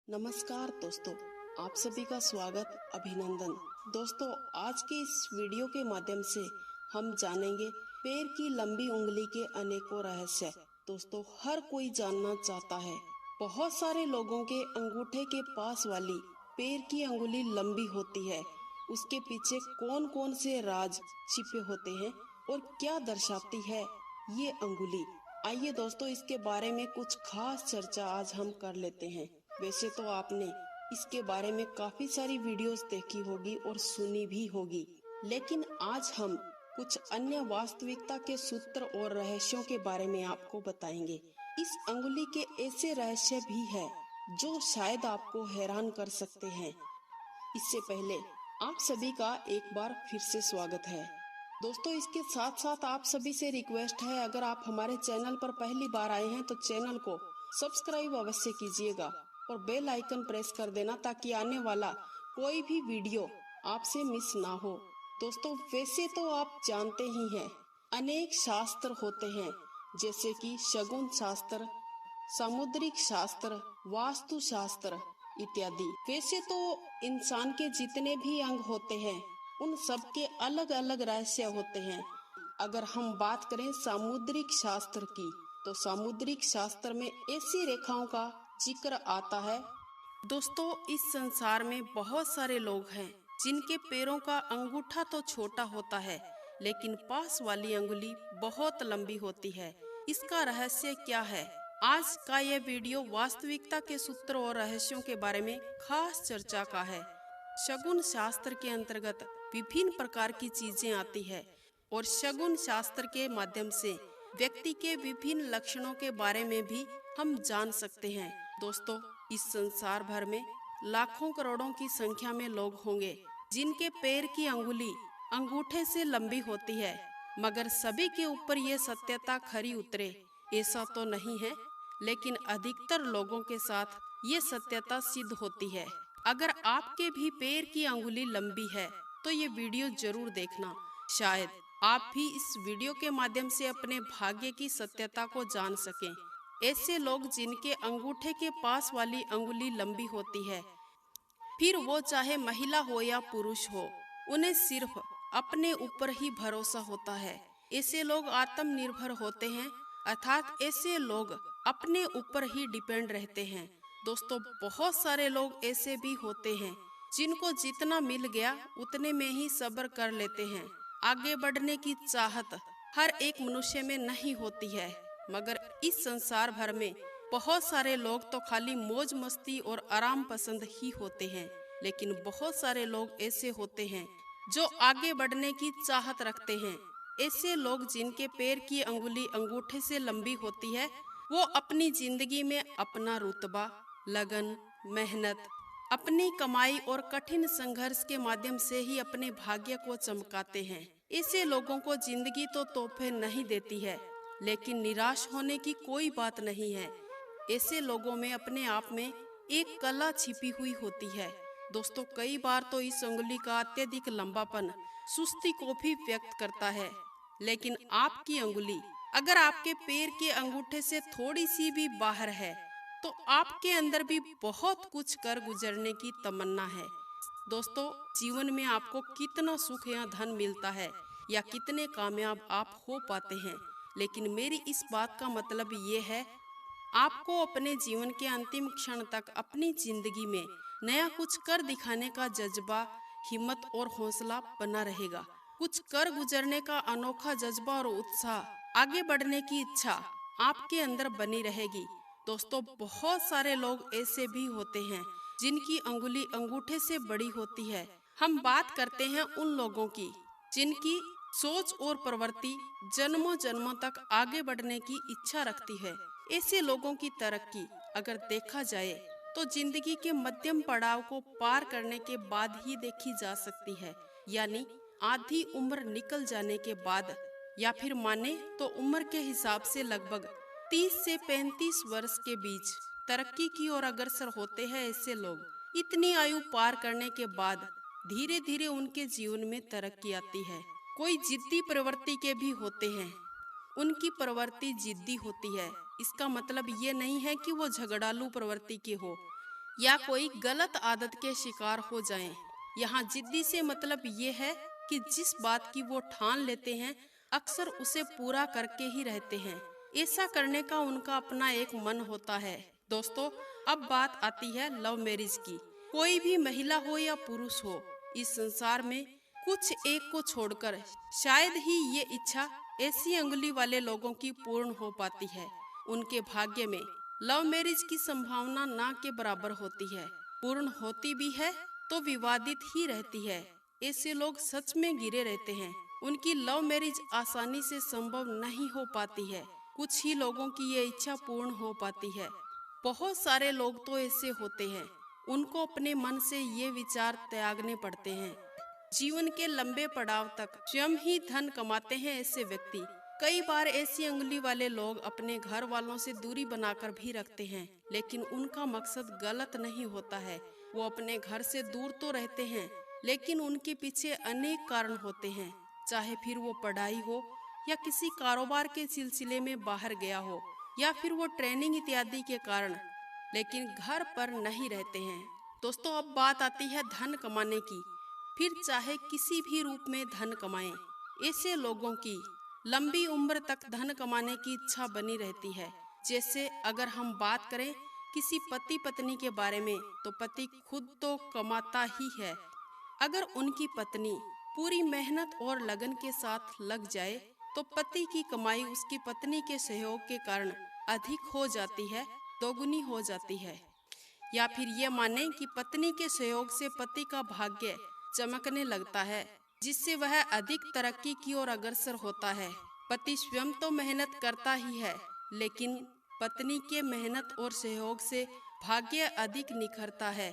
नमस्कार दोस्तों, आप सभी का स्वागत अभिनंदन। दोस्तों, आज के इस वीडियो के माध्यम से हम जानेंगे पैर की लंबी उंगली के अनेकों रहस्य। दोस्तों, हर कोई जानना चाहता है। बहुत सारे लोगों के अंगूठे के पास वाली पैर की अंगुली लंबी होती है। उसके पीछे कौन कौन से राज छिपे होते हैं और क्या दर्शाती है ये अंगुली। आइए दोस्तों, इसके बारे में कुछ खास चर्चा आज हम कर लेते हैं। वैसे तो आपने इसके बारे में काफी सारी वीडियोस देखी होगी और सुनी भी होगी, लेकिन आज हम कुछ अन्य वास्तविकता के सूत्र और रहस्यों के बारे में आपको बताएंगे। इस अंगुली के ऐसे रहस्य भी हैं जो शायद आपको हैरान कर सकते हैं। इससे पहले आप सभी का एक बार फिर से स्वागत है। दोस्तों, इसके साथ साथ आप सभी से रिक्वेस्ट है, अगर आप हमारे चैनल पर पहली बार आए हैं तो चैनल को सब्सक्राइब अवश्य कीजिएगा और बेल आइकन प्रेस कर देना ताकि आने वाला कोई भी वीडियो आपसे मिस ना हो। दोस्तों, वैसे तो आप जानते ही हैं, अनेक शास्त्र होते हैं जैसे कि शगुन शास्त्र, सामुद्रिक शास्त्र, वास्तु शास्त्र इत्यादि। वैसे तो इंसान के जितने भी अंग होते हैं उन सब के अलग अलग रहस्य होते हैं। अगर हम बात करें सामुद्रिक शास्त्र की, तो सामुद्रिक शास्त्र में ऐसी रेखाओं का जिक्र आता है। दोस्तों, इस संसार में बहुत सारे लोग हैं जिनके पैरों का अंगूठा तो छोटा होता है, लेकिन पास वाली अंगुली बहुत लंबी होती है। इसका रहस्य क्या है? आज का यह वीडियो वास्तविकता के सूत्र और रहस्यों के बारे में खास चर्चा का है। शगुन शास्त्र के अंतर्गत विभिन्न प्रकार की चीजें आती है और शगुन शास्त्र के माध्यम से व्यक्ति के विभिन्न लक्षणों के बारे में भी हम जान सकते हैं। दोस्तों, इस संसार भर में लाखों करोड़ों की संख्या में लोग होंगे जिनके पैर की अंगुली अंगूठे से लंबी होती है, मगर सभी के ऊपर ये सत्यता खरी उतरे ऐसा तो नहीं है, लेकिन अधिकतर लोगों के साथ ये सत्यता सिद्ध होती है। अगर आपके भी पैर की अंगुली लंबी है तो ये वीडियो जरूर देखना। शायद आप भी इस वीडियो के माध्यम से अपने भाग्य की सत्यता को जान सकें। ऐसे लोग जिनके अंगूठे के पास वाली अंगुली लंबी होती है, फिर वो चाहे महिला हो या पुरुष हो, उन्हें सिर्फ अपने ऊपर ही भरोसा होता है। ऐसे लोग आत्मनिर्भर होते हैं, अर्थात ऐसे लोग अपने ऊपर ही डिपेंड रहते हैं। दोस्तों, बहुत सारे लोग ऐसे भी होते हैं जिनको जितना मिल गया उतने में ही सब्र कर लेते हैं। आगे बढ़ने की चाहत हर एक मनुष्य में नहीं होती है, मगर इस संसार भर में बहुत सारे लोग तो खाली मौज मस्ती और आराम पसंद ही होते हैं, लेकिन बहुत सारे लोग ऐसे होते हैं जो आगे बढ़ने की चाहत रखते हैं। ऐसे लोग जिनके पैर की अंगुली अंगूठे से लंबी होती है, वो अपनी जिंदगी में अपना रुतबा, लगन, मेहनत, अपनी कमाई और कठिन संघर्ष के माध्यम से ही अपने भाग्य को चमकाते हैं। ऐसे लोगों को जिंदगी तो तोहफे नहीं देती है, लेकिन निराश होने की कोई बात नहीं है। ऐसे लोगों में अपने आप में एक कला छिपी हुई होती है। दोस्तों, कई बार तो इस अंगुली का अत्यधिक लंबापन सुस्ती को भी व्यक्त करता है, लेकिन आपकी अंगुली अगर आपके पैर के अंगूठे से थोड़ी सी भी बाहर है तो आपके अंदर भी बहुत कुछ कर गुजरने की तमन्ना है। दोस्तों, जीवन में आपको कितना सुख या धन मिलता है या कितने कामयाब आप हो पाते हैं, लेकिन मेरी इस बात का मतलब ये है, आपको अपने जीवन के अंतिम क्षण तक अपनी जिंदगी में नया कुछ कर दिखाने का जज्बा, हिम्मत और हौसला बना रहेगा। कुछ कर गुजरने का अनोखा जज्बा और उत्साह, आगे बढ़ने की इच्छा आपके अंदर बनी रहेगी। दोस्तों, बहुत सारे लोग ऐसे भी होते हैं जिनकी अंगुली अंगूठे से बड़ी होती है। हम बात करते हैं उन लोगों की जिनकी सोच और प्रवृत्ति जन्मों जन्मों तक आगे बढ़ने की इच्छा रखती है। ऐसे लोगों की तरक्की अगर देखा जाए तो जिंदगी के मध्यम पड़ाव को पार करने के बाद ही देखी जा सकती है, यानी आधी उम्र निकल जाने के बाद, या फिर माने तो उम्र के हिसाब से लगभग 30 से 35 वर्ष के बीच तरक्की की ओर अग्रसर होते हैं। ऐसे लोग इतनी आयु पार करने के बाद धीरे धीरे उनके जीवन में तरक्की आती है। कोई जिद्दी प्रवृत्ति के भी होते हैं, उनकी प्रवृत्ति जिद्दी होती है। इसका मतलब ये नहीं है कि वो झगड़ालू प्रवृत्ति के हो या कोई गलत आदत के शिकार हो जाएं। यहाँ जिद्दी से मतलब ये है कि जिस बात की वो ठान लेते हैं अक्सर उसे पूरा करके ही रहते हैं। ऐसा करने का उनका अपना एक मन होता है। दोस्तों, अब बात आती है लव मैरिज की। कोई भी महिला हो या पुरुष हो, इस संसार में कुछ एक को छोड़कर शायद ही ये इच्छा ऐसी अंगुली वाले लोगों की पूर्ण हो पाती है। उनके भाग्य में लव मैरिज की संभावना ना के बराबर होती है। पूर्ण होती भी है तो विवादित ही रहती है। ऐसे लोग सच में गिरे रहते हैं। उनकी लव मैरिज आसानी से संभव नहीं हो पाती है। कुछ ही लोगों की ये इच्छा पूर्ण हो पाती है। बहुत सारे लोग तो ऐसे होते हैं, उनको अपने मन से ये विचार त्यागने पड़ते हैं। जीवन के लंबे पड़ाव तक स्वयं ही धन कमाते हैं ऐसे व्यक्ति। कई बार ऐसी अंगुली वाले लोग अपने घर वालों से दूरी बनाकर भी रखते हैं, लेकिन उनका मकसद गलत नहीं होता है। वो अपने घर से दूर तो रहते हैं, लेकिन उनके पीछे अनेक कारण होते हैं। चाहे फिर वो पढ़ाई हो या किसी कारोबार के सिलसिले में बाहर गया हो या फिर वो ट्रेनिंग इत्यादि के कारण, लेकिन घर पर नहीं रहते हैं। दोस्तों, अब बात आती है धन कमाने की। फिर चाहे किसी भी रूप में धन कमाएं, ऐसे लोगों की लंबी उम्र तक धन कमाने की इच्छा बनी रहती है। जैसे अगर हम बात करें किसी पति पत्नी के बारे में, तो पति खुद तो कमाता ही है। अगर उनकी पत्नी पूरी मेहनत और लगन के साथ लग जाए तो पति की कमाई उसकी पत्नी के सहयोग के कारण अधिक हो जाती है, दोगुनी हो जाती है। या फिर ये माने कि पत्नी के सहयोग से पति का भाग्य चमकने लगता है, जिससे वह अधिक तरक्की की ओर अग्रसर होता है। पति स्वयं तो मेहनत करता ही है, लेकिन पत्नी के मेहनत और सहयोग से भाग्य अधिक निखरता है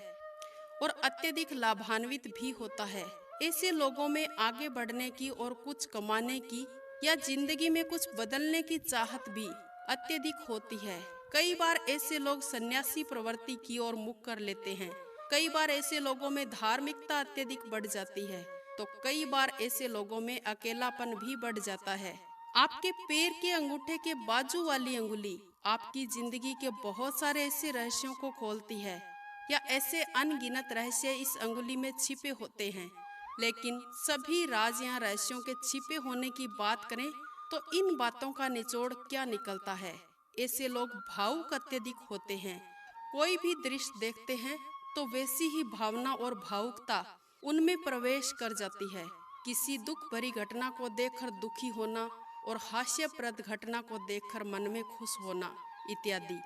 और अत्यधिक लाभान्वित भी होता है। ऐसे लोगों में आगे बढ़ने की और कुछ कमाने की या जिंदगी में कुछ बदलने की चाहत भी अत्यधिक होती है। कई बार ऐसे लोग सन्यासी प्रवृत्ति की ओर मुख कर लेते हैं। कई बार ऐसे लोगों में धार्मिकता अत्यधिक बढ़ जाती है, तो कई बार ऐसे लोगों में अकेलापन भी बढ़ जाता है। आपके पैर के अंगूठे के बाजू वाली अंगुली आपकी जिंदगी के बहुत सारे ऐसे रहस्यों को खोलती है, या ऐसे अनगिनत रहस्य इस अंगुली में छिपे होते हैं। लेकिन सभी राज या रहस्यों के छिपे होने की बात करें तो इन बातों का निचोड़ क्या निकलता है। ऐसे लोग भावुक अत्यधिक होते हैं। कोई भी दृश्य देखते हैं तो वैसी ही भावना और भावुकता उनमें प्रवेश कर जाती है। किसी दुख भरी घटना को देखकर दुखी होना और हास्यप्रद घटना को देखकर मन में खुश होना इत्यादि।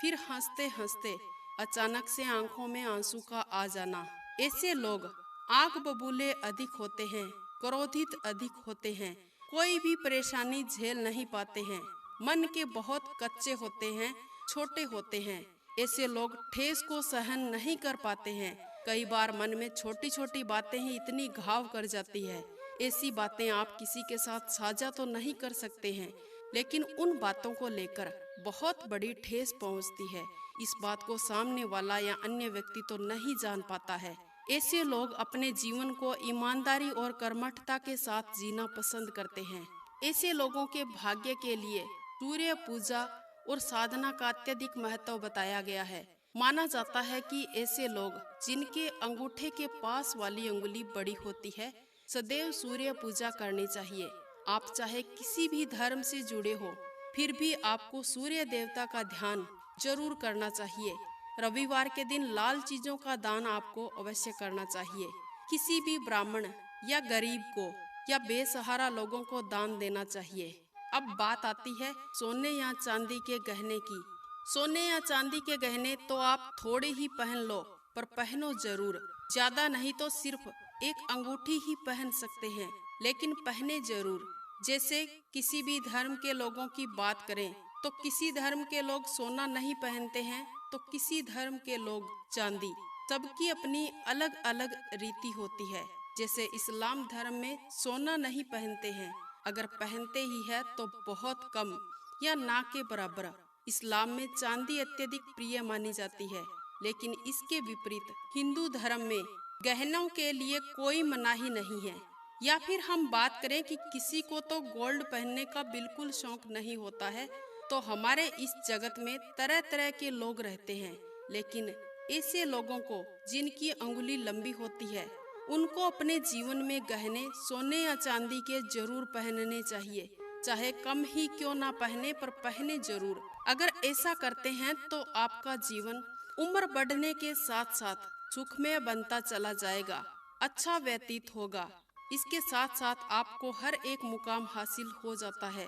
फिर हंसते हंसते अचानक से आंखों में आंसू का आ जाना। ऐसे लोग आग बबूले अधिक होते हैं, क्रोधित अधिक होते हैं, कोई भी परेशानी झेल नहीं पाते हैं, मन के बहुत कच्चे होते हैं, छोटे होते हैं। ऐसे लोग ठेस को सहन नहीं कर पाते हैं। कई बार मन में छोटी छोटी बातें ही इतनी घाव कर जाती है। ऐसी बातें आप किसी के साथ साझा तो नहीं कर सकते हैं, लेकिन उन बातों को लेकर बहुत बड़ी ठेस पहुंचती है। इस बात को सामने वाला या अन्य व्यक्ति तो नहीं जान पाता है। ऐसे लोग अपने जीवन को ईमानदारी और कर्मठता के साथ जीना पसंद करते हैं। ऐसे लोगों के भाग्य के लिए सूर्य पूजा और साधना का अत्यधिक महत्व बताया गया है। माना जाता है कि ऐसे लोग जिनके अंगूठे के पास वाली अंगुली बड़ी होती है, सदैव सूर्य पूजा करनी चाहिए। आप चाहे किसी भी धर्म से जुड़े हो, फिर भी आपको सूर्य देवता का ध्यान जरूर करना चाहिए। रविवार के दिन लाल चीजों का दान आपको अवश्य करना चाहिए। किसी भी ब्राह्मण या गरीब को या बेसहारा लोगों को दान देना चाहिए। अब बात आती है सोने या चांदी के गहने की। सोने या चांदी के गहने तो आप थोड़े ही पहन लो, पर पहनो जरूर। ज्यादा नहीं तो सिर्फ एक अंगूठी ही पहन सकते हैं, लेकिन पहने जरूर। जैसे किसी भी धर्म के लोगों की बात करें तो किसी धर्म के लोग सोना नहीं पहनते हैं, तो किसी धर्म के लोग चांदी। सबकी अपनी अलग अलग रीति होती है। जैसे इस्लाम धर्म में सोना नहीं पहनते हैं, अगर पहनते ही है तो बहुत कम या ना के बराबर। इस्लाम में चांदी अत्यधिक प्रिय मानी जाती है, लेकिन इसके विपरीत हिंदू धर्म में गहनों के लिए कोई मनाही नहीं है। या फिर हम बात करें कि किसी को तो गोल्ड पहनने का बिल्कुल शौक नहीं होता है, तो हमारे इस जगत में तरह तरह के लोग रहते हैं, लेकिन ऐसे लोगों को जिनकी अंगुली लंबी होती है उनको अपने जीवन में गहने सोने या चांदी के जरूर पहनने चाहिए, चाहे कम ही क्यों ना पहने पर पहने जरूर। अगर ऐसा करते हैं तो आपका जीवन उम्र बढ़ने के साथ साथ सुखमय बनता चला जाएगा, अच्छा व्यतीत होगा। इसके साथ साथ आपको हर एक मुकाम हासिल हो जाता है।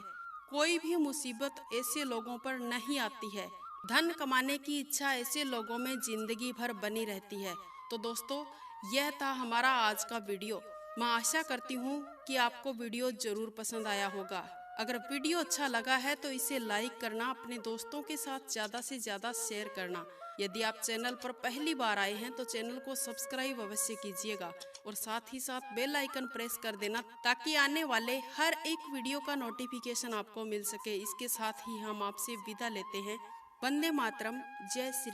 कोई भी मुसीबत ऐसे लोगों पर नहीं आती है। धन कमाने की इच्छा ऐसे लोगों में जिंदगी भर बनी रहती है। तो दोस्तों, यह था हमारा आज का वीडियो। मैं आशा करती हूँ कि आपको वीडियो जरूर पसंद आया होगा। अगर वीडियो अच्छा लगा है तो इसे लाइक करना, अपने दोस्तों के साथ ज़्यादा से ज़्यादा शेयर करना। यदि आप चैनल पर पहली बार आए हैं तो चैनल को सब्सक्राइब अवश्य कीजिएगा और साथ ही साथ बेल आइकन प्रेस कर देना ताकि आने वाले हर एक वीडियो का नोटिफिकेशन आपको मिल सके। इसके साथ ही हम आपसे विदा लेते हैं। वंदे मातरम, जय श्री